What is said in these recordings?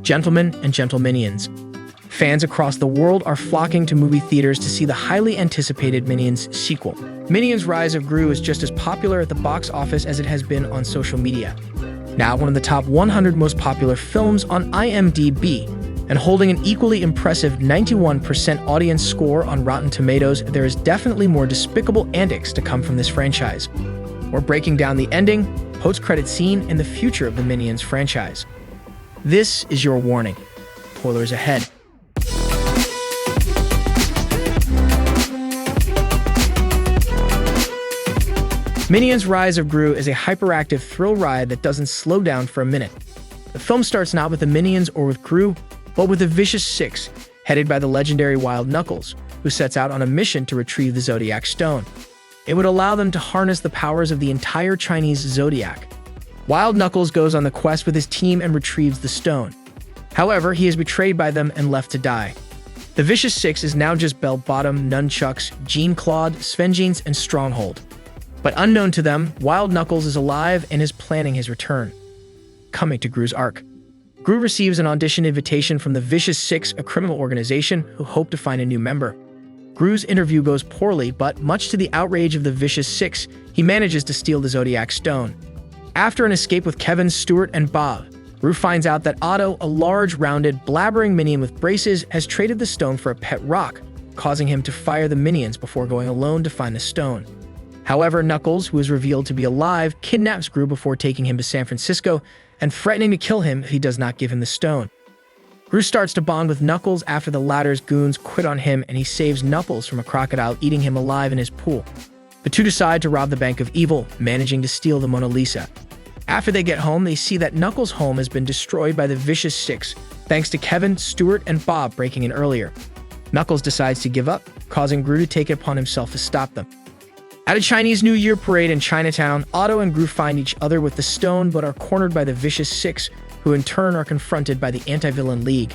Gentlemen and Gentleminions. Fans across the world are flocking to movie theaters to see the highly anticipated Minions sequel. Minions Rise of Gru is just as popular at the box office as it has been on social media. Now one of the top 100 most popular films on IMDb, and holding an equally impressive 91% audience score on Rotten Tomatoes, there is definitely more despicable antics to come from this franchise. We're breaking down the ending, post-credit scene, and the future of the Minions franchise. This is your warning. Spoilers ahead. Minions Rise of Gru is a hyperactive thrill ride that doesn't slow down for a minute. The film starts not with the Minions or with Gru, but with the Vicious Six, headed by the legendary Wild Knuckles, who sets out on a mission to retrieve the Zodiac Stone. It would allow them to harness the powers of the entire Chinese zodiac. Wild Knuckles goes on the quest with his team and retrieves the stone. However, he is betrayed by them and left to die. The Vicious Six is now just Bell Bottom, Nunchucks, Jean Claude, Svengeance, and Stronghold. But unknown to them, Wild Knuckles is alive and is planning his return. Coming to Gru's arc. Gru receives an audition invitation from the Vicious Six, a criminal organization who hope to find a new member. Gru's interview goes poorly, but much to the outrage of the Vicious Six, he manages to steal the Zodiac Stone. After an escape with Kevin, Stuart, and Bob, Gru finds out that Otto, a large, rounded, blabbering minion with braces, has traded the stone for a pet rock, causing him to fire the minions before going alone to find the stone. However, Knuckles, who is revealed to be alive, kidnaps Gru before taking him to San Francisco and threatening to kill him if he does not give him the stone. Gru starts to bond with Knuckles after the latter's goons quit on him, and he saves Knuckles from a crocodile eating him alive in his pool. The two decide to rob the Bank of Evil, managing to steal the Mona Lisa. After they get home, they see that Knuckles' home has been destroyed by the Vicious Six, thanks to Kevin, Stuart, and Bob breaking in earlier. Knuckles decides to give up, causing Gru to take it upon himself to stop them. At a Chinese New Year parade in Chinatown, Otto and Gru find each other with the stone but are cornered by the Vicious Six, who in turn are confronted by the Anti-Villain League.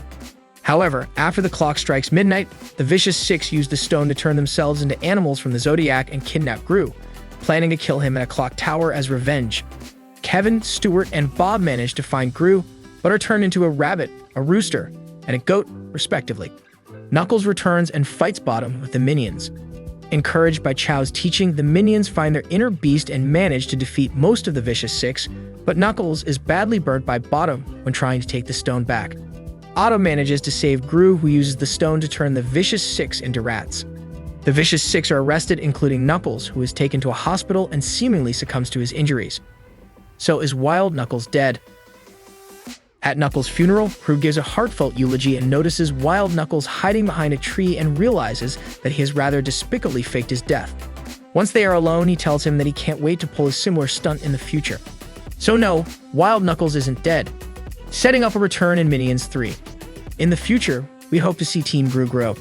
However, after the clock strikes midnight, the Vicious Six use the stone to turn themselves into animals from the Zodiac and kidnap Gru, planning to kill him at a clock tower as revenge. Kevin, Stuart, and Bob manage to find Gru, but are turned into a rabbit, a rooster, and a goat, respectively. Knuckles returns and fights Bottom with the Minions. Encouraged by Chow's teaching, the Minions find their inner beast and manage to defeat most of the Vicious Six, but Knuckles is badly burnt by Bottom when trying to take the stone back. Otto manages to save Gru, who uses the stone to turn the Vicious Six into rats. The Vicious Six are arrested, including Knuckles, who is taken to a hospital and seemingly succumbs to his injuries. So is Wild Knuckles dead? At Knuckles' funeral, Gru gives a heartfelt eulogy and notices Wild Knuckles hiding behind a tree and realizes that he has rather despicably faked his death. Once they are alone, he tells him that he can't wait to pull a similar stunt in the future. So no, Wild Knuckles isn't dead, setting up a return in Minions 3. In the future, we hope to see Team Gru grow,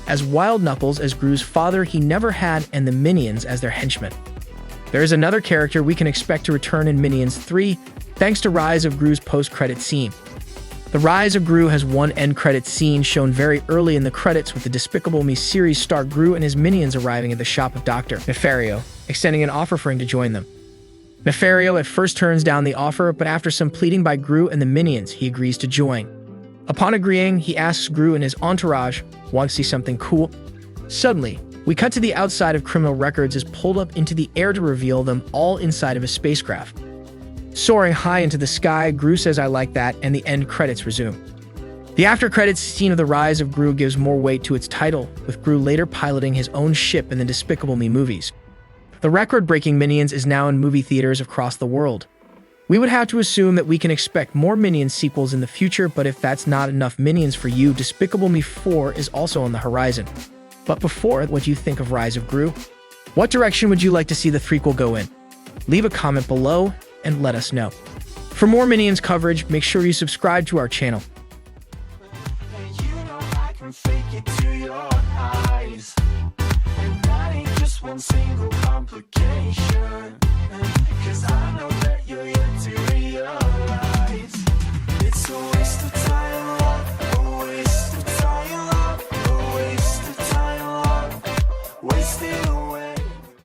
as Wild Knuckles as Gru's father he never had and the Minions as their henchmen. There is another character we can expect to return in Minions 3, thanks to Rise of Gru's post-credit scene. The Rise of Gru has one end-credit scene shown very early in the credits with the Despicable Me series star Gru and his minions arriving at the shop of Dr. Nefario, extending an offer for him to join them. Nefario at first turns down the offer, but after some pleading by Gru and the minions, he agrees to join. Upon agreeing, he asks Gru and his entourage, "Want to see something cool?" Suddenly, we cut to the outside of Criminal Records as pulled up into the air to reveal them all inside of a spacecraft. Soaring high into the sky, Gru says, "I like that," and the end credits resume. The after-credits scene of the Rise of Gru gives more weight to its title, with Gru later piloting his own ship in the Despicable Me movies. The record-breaking Minions is now in movie theaters across the world. We would have to assume that we can expect more Minions sequels in the future, but if that's not enough Minions for you, Despicable Me 4 is also on the horizon. But before, what do you think of Rise of Gru? What direction would you like to see the threequel go in? Leave a comment below and let us know. For more Minions coverage, make sure you subscribe to our channel. One single complication.